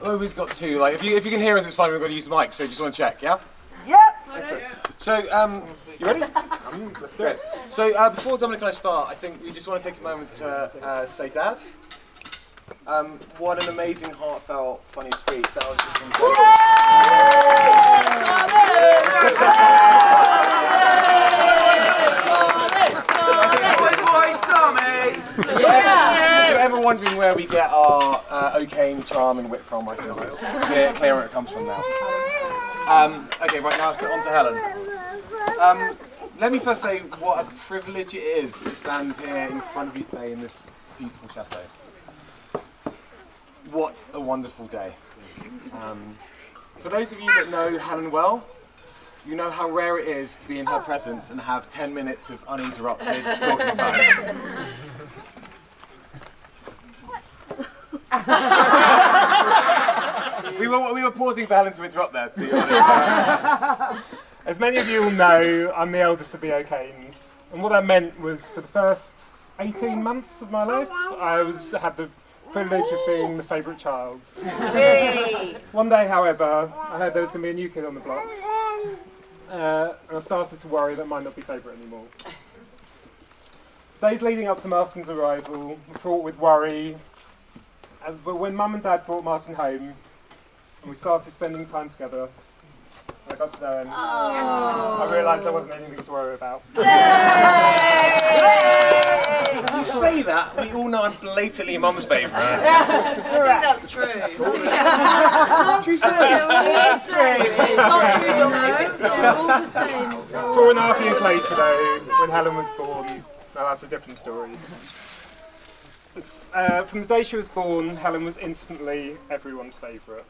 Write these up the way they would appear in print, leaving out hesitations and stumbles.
Oh, we've got two. Like, if you can hear us, it's fine. We've got to use the mic, so just want to check, yeah? Yep. Excellent. So, you ready? Let's do it. So, before Dominic and I start, I think we just want to take a moment to say, Dad, what an amazing, heartfelt, funny speech. That was just incredible. If you're ever wondering where we get our O'Kane charm and wit from, I feel it's clear where it comes from now. Okay, right now, so on to Helen. Let me first say what a privilege it is to stand here in front of you today in this beautiful chateau. What a wonderful day. For those of you that know Helen well, you know how rare it is to be in her presence and have 10 minutes of uninterrupted talking time. We were pausing for Helen to interrupt there, to be honest. As many of you will know, I'm the eldest of the O'Kanes, and what that meant was for the first 18 months of my life, I had the privilege of being the favourite child. One day, however, I heard there was going to be a new kid on the block, and I started to worry that I might not be favourite anymore. Days leading up to Marston's arrival were fraught with worry, but when Mum and Dad brought Marston home, and we started spending time together, I got to know him. I realised there wasn't anything to worry about. You say that, we all know I'm blatantly Mum's favourite. I think that's true. True story. It's true. It's not true, Dominic. It's not. 4.5 years later, though, when Helen was born, now that's a different story. From the day she was born, Helen was instantly everyone's favourite.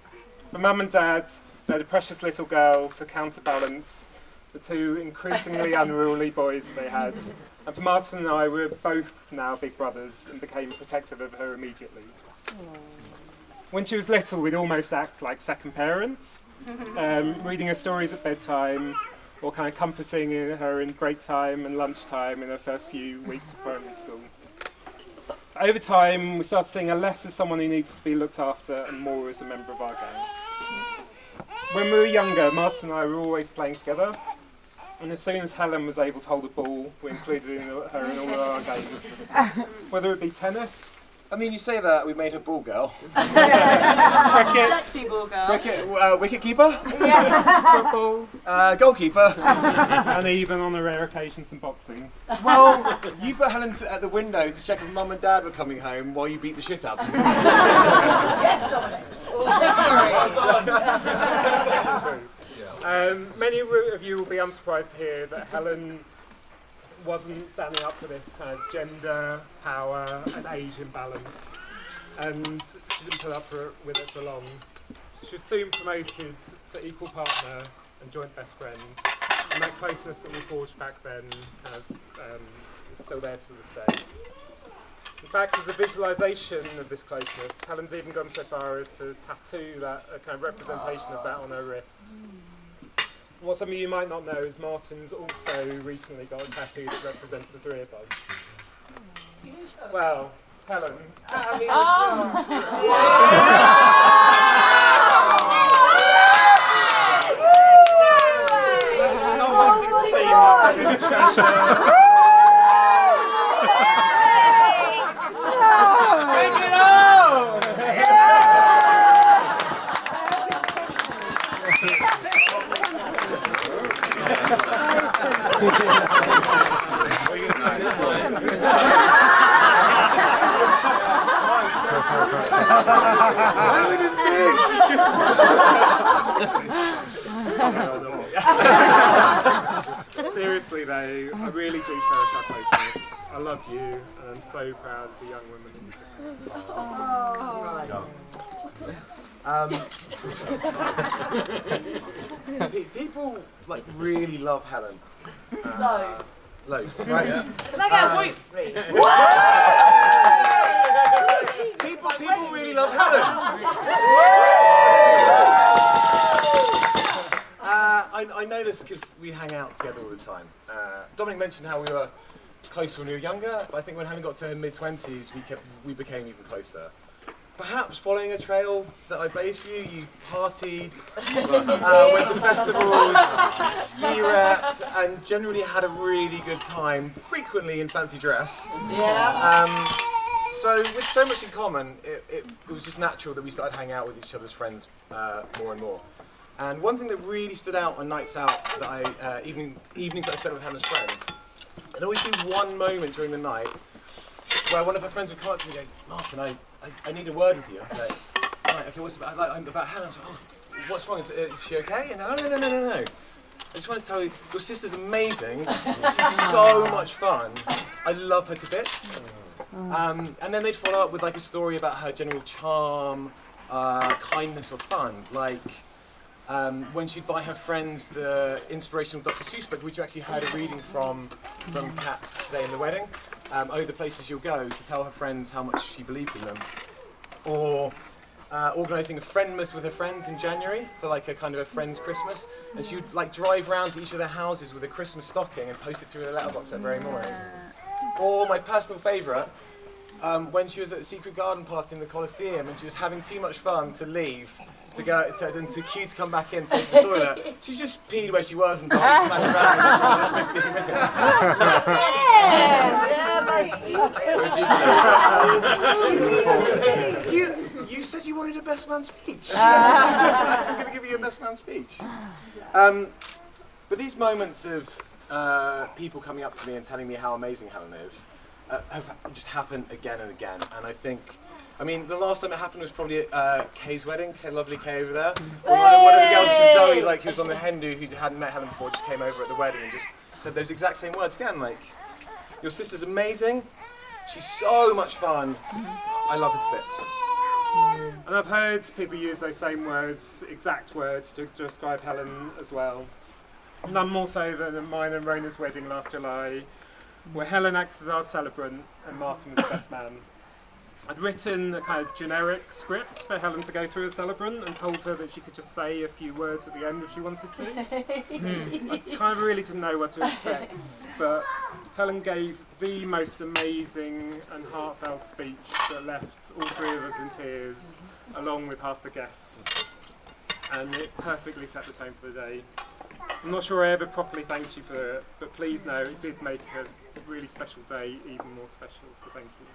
For Mum and Dad, they had a precious little girl to counterbalance the two increasingly unruly boys they had. And for Martin and I, we're both now big brothers and became protective of her immediately. When she was little, we'd almost act like second parents, reading her stories at bedtime, or kind of comforting her in break time and lunchtime in her first few weeks of primary school. Over time, we started seeing her less as someone who needs to be looked after and more as a member of our gang. When we were younger, Martin and I were always playing together, and as soon as Helen was able to hold a ball, we included her in all of our games. Whether it be tennis, I mean, you say that, we made her ball girl. cricket, Sexy ball girl. Cricket, wicket keeper, football, goalkeeper. and even on a rare occasion some boxing. Well, you put Helen at the window to check if Mum and Dad were coming home while you beat the shit out of them. Yes, Dominic. Many of you will be unsurprised to hear that Helen wasn't standing up for this kind of gender, power and age imbalance, and she didn't put up with it for long. She was soon promoted to equal partner and joint best friend, and that closeness that we forged back then kind of, is still there to this day. In fact, as a visualisation of this closeness, Helen's even gone so far as to tattoo that a kind of representation of that on her wrist. What some of you might not know is Martin's also recently got a tattoo that represents the three of us. Well, Helen. No one's seen that. Seriously though, I really do cherish our closeness. I love you, and I'm so proud of the young women. People like really love Helen. Loads, right? Can I get a whoop, please? People really love Helen. I know this because we hang out together all the time. Dominic mentioned how we were close when we were younger, but I think when Helen got to her mid-20s, we became even closer. perhaps following a trail that I blazed for you, you partied, went to festivals, ski repped, and generally had a really good time, frequently in fancy dress. Yeah. So with so much in common, it was just natural that we started hanging out with each other's friends more and more. And one thing that really stood out on nights out that evenings that I spent with Hannah's friends, there'd always be one moment during the night where one of her friends would come up to me and go, Martin, I need a word with you. I'd be like, right, okay, what's about? I'm about Hannah. I was like, oh, what's wrong? Is she okay? And no. I just want to tell you, your sister's amazing. She's so much fun. I love her to bits. And then they'd follow up with like a story about her general charm, kindness or fun. Like when she'd buy her friends the inspirational Dr. Seuss book, which you actually heard a reading from Kat today in the wedding. Oh, the places you'll go, to tell her friends how much she believed in them. Or organising a friendmas with her friends in January for like a kind of a friend's Christmas. And she would like drive round to each of their houses with a Christmas stocking and post it through the letterbox that very morning. Or my personal favourite, when she was at the Secret Garden party in the Colosseum and she was having too much fun to leave, to queue to come back in to go to the toilet, she just peed where she was and flashed around for 15 minutes. You said you wanted a best man speech. I'm going to give you a best man speech. But these moments of people coming up to me and telling me how amazing Helen is have just happened again and again. And I think, I mean, the last time it happened was probably at Kay's wedding, lovely Kay over there. Or one of the girls from Zoe, like, who was on the Hindu, who hadn't met Helen before, just came over at the wedding and just said those exact same words again, like, your sister's amazing, she's so much fun, I love her to bits. And I've heard people use those same words, exact words, to describe Helen as well. None more so than mine and Rona's wedding last July, where Helen acted as our celebrant and Martin was the best man. I'd written a kind of generic script for Helen to go through as celebrant and told her that she could just say a few words at the end if she wanted to. I kind of really didn't know what to expect, but Helen gave the most amazing and heartfelt speech that left all three of us in tears, along with half the guests. And it perfectly set the tone for the day. I'm not sure I ever properly thanked you for it, but please know it did make a really special day even more special, so thank you.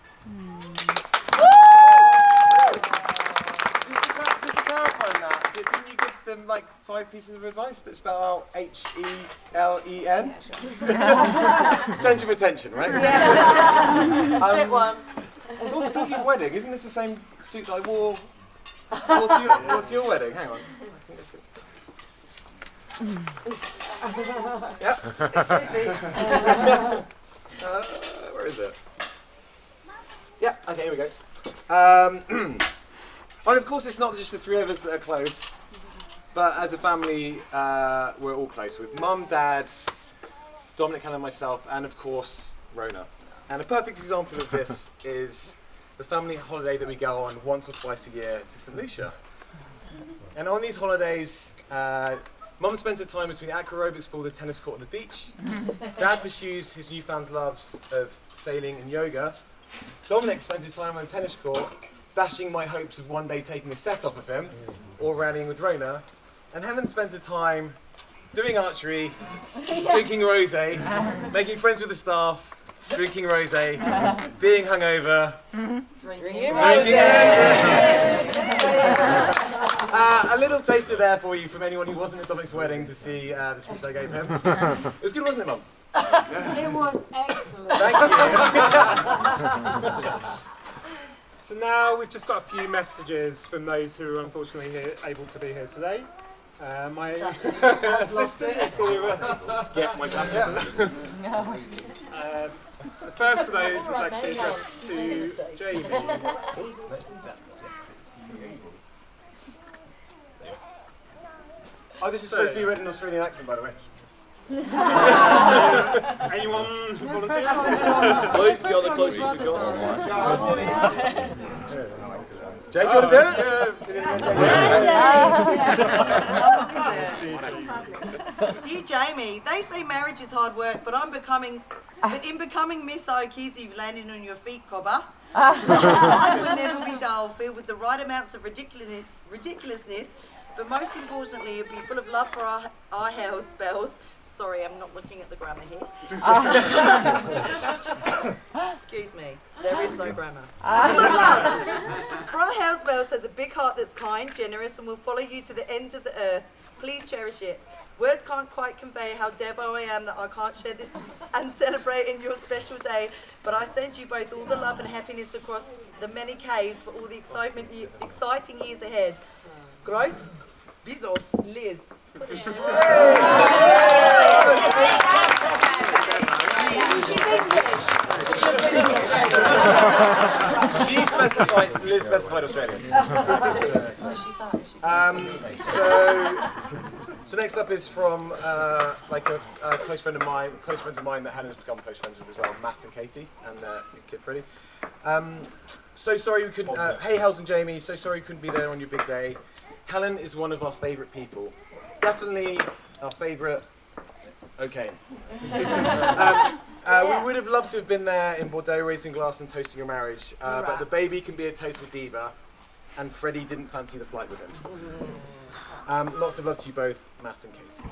Just to clarify on that, didn't you give them like 5 pieces of advice that spell out H-E-L-E-N? Centre of attention, right? Pick one. Talking of wedding, isn't this the same suit that I wore to your wedding? Hang on. Yep. Where is it? Yeah, okay, here we go. And of course it's not just the 3 of us that are close, but as a family we're all close with Mum, Dad, Dominic, Helen, myself, and of course Rona. And a perfect example of this is the family holiday that we go on once or twice a year to St Lucia. And on these holidays, Mum spends her time between the aquarobics pool, the tennis court and the beach. Dad pursues his newfound loves of sailing and yoga. Dominic spends his time on the tennis court, dashing my hopes of one day taking a set off of him, or rallying with Rona. And Helen spends her time doing archery, drinking rosé, making friends with the staff, drinking rosé, being hungover, drinking rosé. A little taster there for you from anyone who wasn't at Dominic's wedding to see the speech I gave him. It was good, wasn't it, Mum? It was excellent. Thank you. So now we've just got a few messages from those who are unfortunately able to be here today. My assistant is going to Get my jacket. the first of those is actually addressed to Jamie. Oh, this is supposed to be read in an Australian accent, by the way. Anyone volunteer? Luke, you're the closest we got. Jay, do you want to do it? DJ. Jamie, they say marriage is hard work, but in becoming Miss Okies, you've landed on your feet, cobber. Life will never be dull, filled with the right amounts of ridiculousness, but most importantly, it'll be full of love for our house spells. Sorry, I'm not looking at the grammar here. Excuse me, there is no grammar. Full of love. For our house spells has a big heart that's kind, generous, and will follow you to the end of the earth. Please cherish it. Words can't quite convey how devo I am that I can't share this and celebrate in your special day, but I send you both all the love and happiness across the many Ks for all the exciting years ahead. Gross, Bezos, Liz. Liz specified Australian. So next up is from close friends of mine that Helen's become close friends with as well, Matt and Katie, and Kid Freddie. So sorry we couldn't. Hey, Hels and Jamie. So sorry we couldn't be there on your big day. Helen is one of our favourite people. Definitely our favourite. Okay. We would have loved to have been there in Bordeaux, raising glass and toasting your marriage, but the baby can be a total diva, and Freddie didn't fancy the flight with him. Lots of love to you both, Matt and Katie.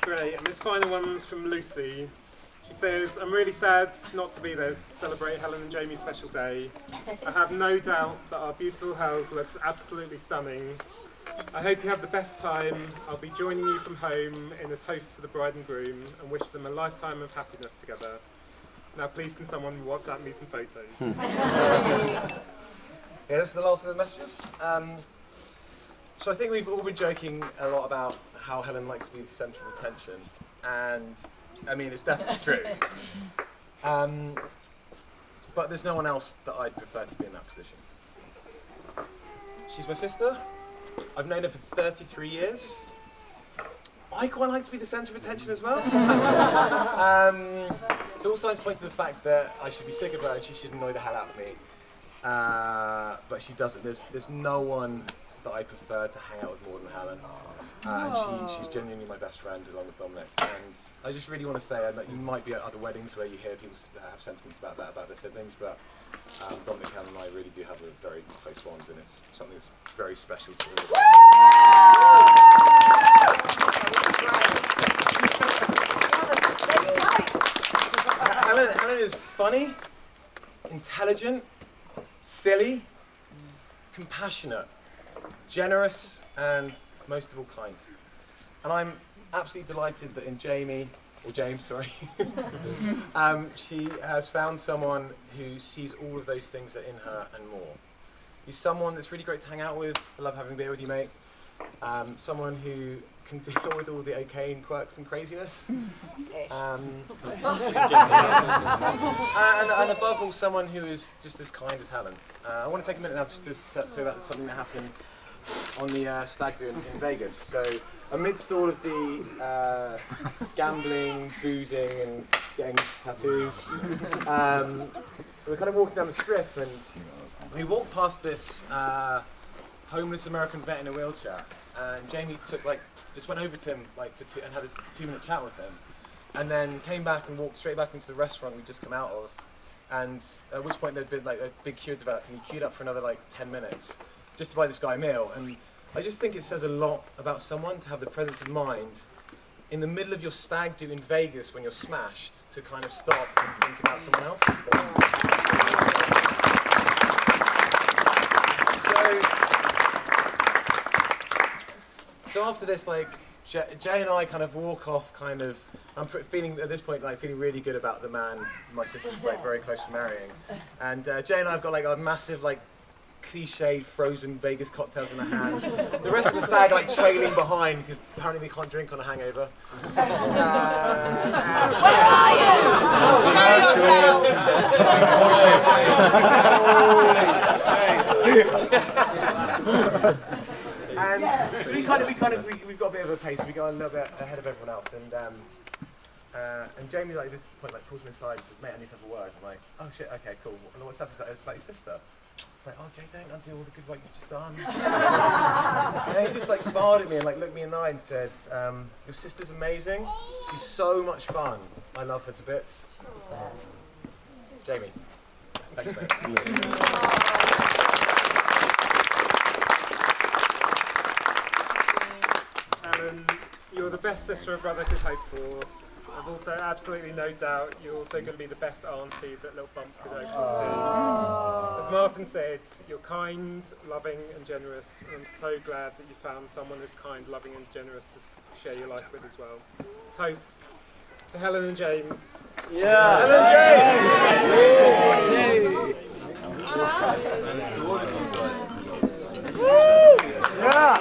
Great, and this final one's from Lucy. She says, I'm really sad not to be there to celebrate Helen and Jamie's special day. I have no doubt that our beautiful house looks absolutely stunning. I hope you have the best time. I'll be joining you from home in a toast to the bride and groom and wish them a lifetime of happiness together. Now please can someone WhatsApp me some photos? Yeah, that's the last of the messages. So I think we've all been joking a lot about how Helen likes to be the centre of attention, and I mean it's definitely true. But there's no one else that I'd prefer to be in that position. She's my sister. I've known her for 33 years. I quite like to be the centre of attention as well. So all signs point to the fact that I should be sick of her and she should annoy the hell out of me. But she doesn't. There's no one that I prefer to hang out with more than Helen. And she's genuinely my best friend along with Dominic. And I just really want to say that you might be at other weddings where you hear people have sentiments about their siblings, but Dominic, Helen and I really do have a very close bond, and it's something that's very special to all of us. Helen is funny, intelligent, silly, compassionate, generous, and most of all kind. And I'm absolutely delighted that in James, she has found someone who sees all of those things that are in her and more. He's someone that's really great to hang out with. I love having beer with you, mate. Someone who can deal with all the O'Kane quirks and craziness. And above all, someone who is just as kind as Helen. I want to take a minute now just to tell you about something that happened on the stag do in Vegas. So amidst all of the gambling, boozing and getting tattoos, we're kind of walking down the strip and we walked past this homeless American vet in a wheelchair, and Jamie just went over to him and had a 2-minute chat with him, and then came back and walked straight back into the restaurant we'd just come out of, and at which point there'd been a big queue developed, and he queued up for another 10 minutes just to buy this guy a meal. And I just think it says a lot about someone to have the presence of mind in the middle of your stag do in Vegas when you're smashed to kind of stop and think about someone else. So after this, Jay and I kind of walk off, I'm feeling at this point feeling really good about the man my sister's very close to marrying, and Jay and I have got a massive cliche frozen Vegas cocktails in our hand. The rest of the stag trailing behind because apparently they can't drink on a hangover. Where are you? And so we've got a bit of a pace. We got a little bit ahead of everyone else, and Jamie at this point pulls me aside and says, "Mate, I need to have a word." I'm like, "Oh shit, okay, cool. What's up?" It's about your sister. It's like, oh, Jay, don't undo all the good work you've just done. And then he just like smiled at me and like looked me in the eye and said, your sister's amazing. She's so much fun. I love her to bits. Jamie. Thanks, mate. Helen, you're the best sister a brother could hope for. I've also absolutely no doubt you're also going to be the best auntie that little bump could hope for. As Martin said, you're kind, loving and generous, and I'm so glad that you found someone as kind, loving and generous to share your life with as well. Toast to Helen and James. Yeah. Helen and James! Yeah.